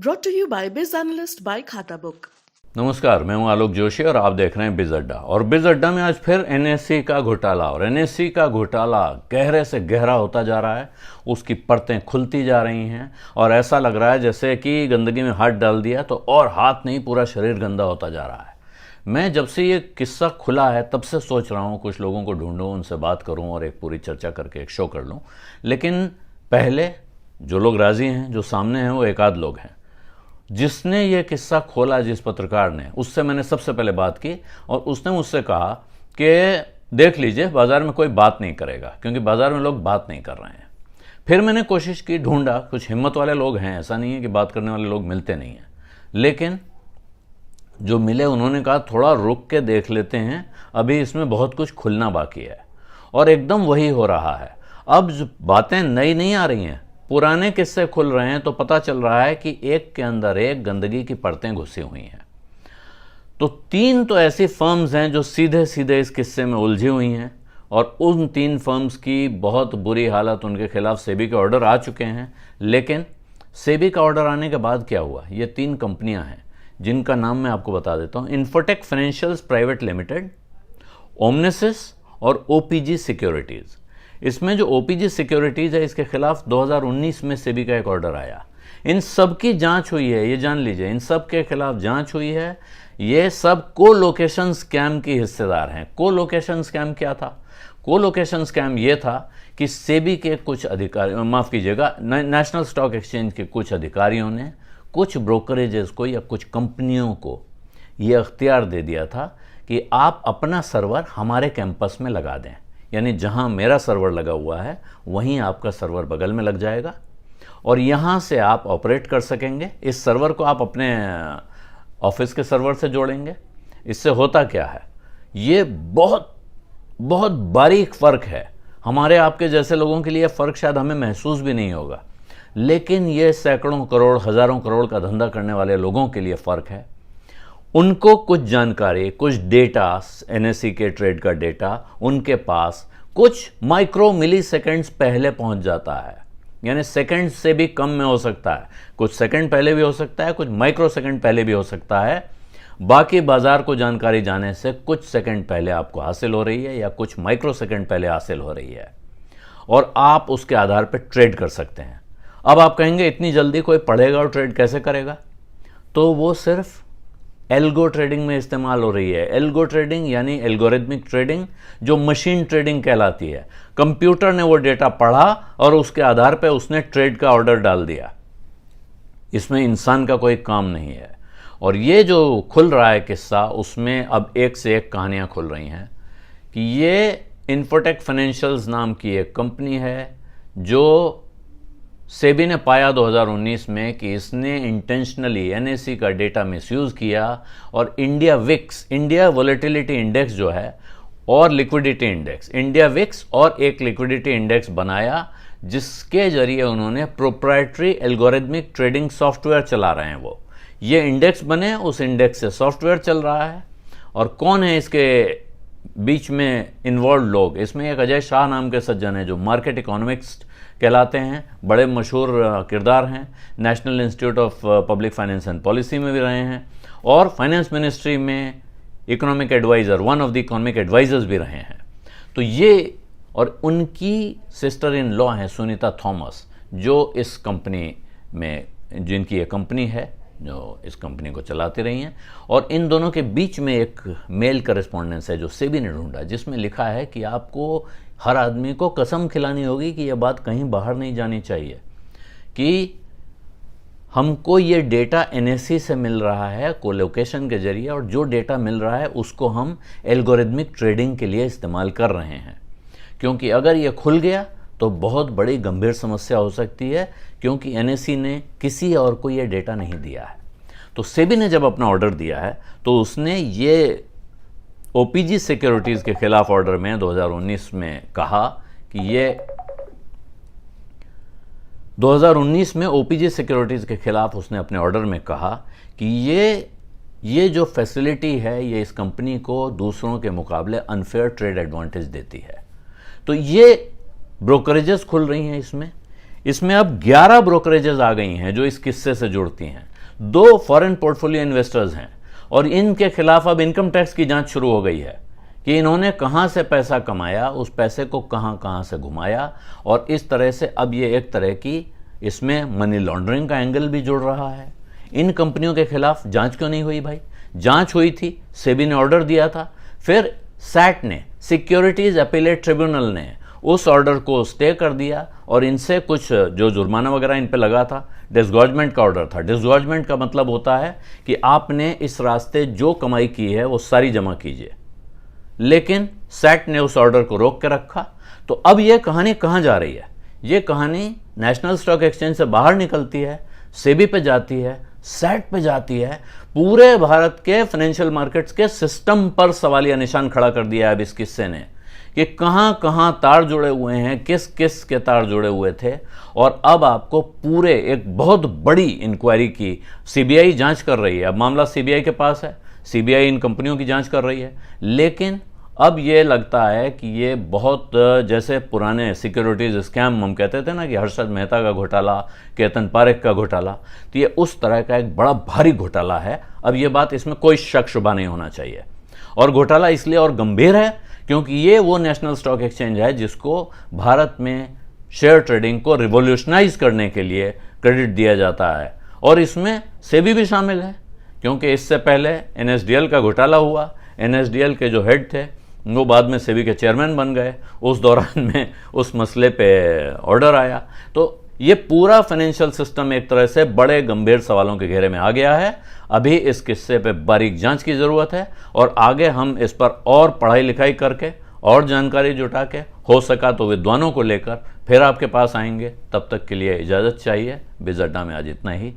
Brought to you by Biz Analyst by खाता book. नमस्कार, मैं हूं आलोक जोशी और आप देख रहे हैं बिज अड्डा। और बिज अड्डा में आज फिर एनएससी का घोटाला, और एनएससी का घोटाला गहरे से गहरा होता जा रहा है। उसकी परतें खुलती जा रही हैं और ऐसा लग रहा है जैसे कि गंदगी में हाथ डाल दिया तो और हाथ नहीं, पूरा शरीर गंदा होता जा रहा है। मैं जब से ये किस्सा खुला है तब से सोच रहा हूँ कुछ लोगों को ढूंढूं, उनसे बात करूँ और एक पूरी चर्चा करके एक शो कर लूँ। लेकिन पहले जो लोग राजी हैं, जो सामने हैं, वो एक आध लोग हैं। जिसने ये किस्सा खोला, जिस पत्रकार ने, उससे मैंने सबसे पहले बात की और उसने मुझसे कहा कि देख लीजिए, बाज़ार में कोई बात नहीं करेगा क्योंकि बाज़ार में लोग बात नहीं कर रहे हैं। फिर मैंने कोशिश की, ढूंढा, कुछ हिम्मत वाले लोग हैं, ऐसा नहीं है कि बात करने वाले लोग मिलते नहीं हैं, लेकिन जो मिले उन्होंने कहा थोड़ा रुक के देख लेते हैं, अभी इसमें बहुत कुछ खुलना बाकी है। और एकदम वही हो रहा है। अब बातें नई नहीं आ रही हैं, पुराने किस्से खुल रहे हैं, तो पता चल रहा है कि एक के अंदर एक गंदगी की परतें घुसी हुई हैं। तो तीन तो ऐसी फर्म्स हैं जो सीधे सीधे इस किस्से में उलझी हुई हैं और उन तीन फर्म्स की बहुत बुरी हालत, उनके खिलाफ सेबी के ऑर्डर आ चुके हैं। लेकिन सेबी का ऑर्डर आने के बाद क्या हुआ, ये तीन कंपनियां हैं जिनका नाम मैं आपको बता देता हूं। इन्फोटेक फाइनेंशियल्स प्राइवेट लिमिटेड, ओमनेसिस और ओपीजी सिक्योरिटीज़। इसमें जो ओपीजी सिक्योरिटीज़ है, इसके खिलाफ 2019 में सेबी का एक ऑर्डर आया। इन सब की जांच हुई है, ये जान लीजिए, इन सब के खिलाफ जांच हुई है। ये सब को लोकेशन स्कैम की हिस्सेदार हैं। को लोकेशन स्कैम क्या था? को लोकेशन स्कैम ये था कि सेबी के कुछ अधिकारी, माफ़ कीजिएगा, नेशनल स्टॉक एक्सचेंज के कुछ अधिकारियों ने कुछ ब्रोकरेजेस को या कुछ कंपनियों को ये अख्तियार दे दिया था कि आप अपना सर्वर हमारे कैंपस में लगा दें, यानी जहां मेरा सर्वर लगा हुआ है वहीं आपका सर्वर बगल में लग जाएगा और यहां से आप ऑपरेट कर सकेंगे। इस सर्वर को आप अपने ऑफिस के सर्वर से जोड़ेंगे। इससे होता क्या है, ये बहुत बहुत बारीक फ़र्क है। हमारे आपके जैसे लोगों के लिए फ़र्क शायद हमें महसूस भी नहीं होगा, लेकिन ये सैकड़ों करोड़, हज़ारों करोड़ का धंधा करने वाले लोगों के लिए फ़र्क है। उनको कुछ जानकारी, कुछ डेटा, एनएससी के ट्रेड का डेटा उनके पास कुछ माइक्रो मिली सेकेंड्स पहले पहुंच जाता है, यानी सेकंड से भी कम में हो सकता है। कुछ सेकंड पहले भी हो सकता है, कुछ माइक्रो सेकंड पहले भी हो सकता है। बाकी बाजार को जानकारी जाने से कुछ सेकंड पहले आपको हासिल हो रही है या कुछ माइक्रो सेकंड पहले हासिल हो रही है और आप उसके आधार पर ट्रेड कर सकते हैं। अब आप कहेंगे इतनी जल्दी कोई पढ़ेगा और ट्रेड कैसे करेगा? तो वो सिर्फ एल्गो ट्रेडिंग में इस्तेमाल हो रही है। एल्गो ट्रेडिंग यानी एल्गोरिथमिक ट्रेडिंग, जो मशीन ट्रेडिंग कहलाती है। कंप्यूटर ने वो डेटा पढ़ा और उसके आधार पर उसने ट्रेड का ऑर्डर डाल दिया। इसमें इंसान का कोई काम नहीं है। और ये जो खुल रहा है किस्सा, उसमें अब एक से एक कहानियां खुल रही हैं कि ये इन्फोटेक फाइनेंशियल्स नाम की एक कंपनी है जो सेबी ने पाया 2019 में कि इसने इंटेंशनली एनएससी का डेटा मिसयूज़ किया और India VIX, India volatility index जो है, और लिक्विडिटी इंडेक्स, इंडिया विक्स और एक लिक्विडिटी इंडेक्स बनाया, जिसके जरिए उन्होंने प्रोप्राइटरी एल्गोरिथमिक ट्रेडिंग सॉफ्टवेयर चला रहे हैं। वो ये इंडेक्स बने, उस इंडेक्स से सॉफ्टवेयर चल रहा है। और कौन है इसके बीच में इन्वॉल्व लोग? इसमें एक अजय शाह नाम के सज्जन हैं जो मार्केट इकोनॉमिक्स कहलाते हैं, बड़े मशहूर किरदार हैं। National Institute of Public Finance and Policy में भी रहे हैं और फाइनेंस मिनिस्ट्री में economic adviser, one of the economic advisers भी रहे हैं। तो ये, और उनकी सिस्टर इन लॉ हैं सुनीता थॉमस, जो इस कंपनी में, जिनकी ये कंपनी है, जो इस कंपनी को चलाती रही हैं। और इन दोनों के बीच में एक मेल करेस्पॉन्डेंस है जो सेबी ने ढूंढा, जिसमें लिखा है कि आपको, हर आदमी को कसम खिलानी होगी कि यह बात कहीं बाहर नहीं जानी चाहिए कि हमको ये डेटा एनएससी से मिल रहा है कोलोकेशन के जरिए, और जो डेटा मिल रहा है उसको हम एल्गोरिथमिक ट्रेडिंग के लिए इस्तेमाल कर रहे हैं। क्योंकि अगर ये खुल गया तो बहुत बड़ी गंभीर समस्या हो सकती है, क्योंकि एनएससी ने किसी और को ये डेटा नहीं दिया है। तो सेबी ने जब अपना ऑर्डर दिया है तो उसने ये ओपीजी सिक्योरिटीज़ के खिलाफ ऑर्डर में 2019 में कहा कि ये 2019 में ओपीजी सिक्योरिटीज़ के खिलाफ उसने अपने ऑर्डर में कहा कि ये जो फैसिलिटी है, ये इस कंपनी को दूसरों के मुकाबले अनफेयर ट्रेड एडवांटेज देती है। तो ये ब्रोकरेजेस खुल रही हैं इसमें, इसमें अब 11 ब्रोकरेजेस आ गई हैं जो इस किस्से से जुड़ती हैं। 2 फॉरेन पोर्टफोलियो इन्वेस्टर्स हैं और इनके खिलाफ अब इनकम टैक्स की जांच शुरू हो गई है कि इन्होंने कहां से पैसा कमाया, उस पैसे को कहां कहां से घुमाया, और इस तरह से अब ये एक तरह की इसमें मनी लॉन्ड्रिंग का एंगल भी जुड़ रहा है। इन कंपनियों के खिलाफ जांच क्यों नहीं हुई भाई? जांच हुई थी, सेबी ने ऑर्डर दिया था, फिर सैट ने, सिक्योरिटीज अपीलेट ट्रिब्यूनल ने उस ऑर्डर को स्टे कर दिया और इनसे कुछ जो जुर्माना वगैरह इन पे लगा था, डिसगॉर्जमेंट का ऑर्डर था। डिसगॉर्जमेंट का मतलब होता है कि आपने इस रास्ते जो कमाई की है वो सारी जमा कीजिए, लेकिन सैट ने उस ऑर्डर को रोक के रखा। तो अब यह कहानी कहां जा रही है? ये कहानी नेशनल स्टॉक एक्सचेंज से बाहर निकलती है, सेबी पे जाती है, सैट पे जाती है, पूरे भारत के फाइनेंशियल मार्केट्स के सिस्टम पर सवालिया निशान खड़ा कर दिया है अब इस किस्से ने कि कहां कहां तार जुड़े हुए हैं, किस किस के तार जुड़े हुए थे। और अब आपको पूरे एक बहुत बड़ी इंक्वायरी की सीबीआई जांच कर रही है। अब मामला सीबीआई के पास है, सीबीआई इन कंपनियों की जांच कर रही है, लेकिन अब ये लगता है कि ये बहुत जैसे पुराने सिक्योरिटीज स्कैम हम कहते थे ना कि हर्षद मेहता का घोटाला, केतन पारेख का घोटाला, तो ये उस तरह का एक बड़ा भारी घोटाला है। अब ये बात, इसमें कोई शक शुबा नहीं होना चाहिए। और घोटाला इसलिए और गंभीर है क्योंकि ये वो नेशनल स्टॉक एक्सचेंज है जिसको भारत में शेयर ट्रेडिंग को रिवोल्यूशनाइज करने के लिए क्रेडिट दिया जाता है, और इसमें सेबी भी शामिल है क्योंकि इससे पहले एनएसडीएल का घोटाला हुआ। एनएसडीएल के जो हेड थे वो बाद में सेबी के चेयरमैन बन गए, उस दौरान में उस मसले पे ऑर्डर आया। तो ये पूरा फाइनेंशियल सिस्टम एक तरह से बड़े गंभीर सवालों के घेरे में आ गया है। अभी इस किस्से पे बारीक जांच की ज़रूरत है और आगे हम इस पर और पढ़ाई लिखाई करके और जानकारी जुटा के, हो सका तो विद्वानों को लेकर फिर आपके पास आएंगे। तब तक के लिए इजाज़त चाहिए। बिज़ अड्डा में आज इतना ही।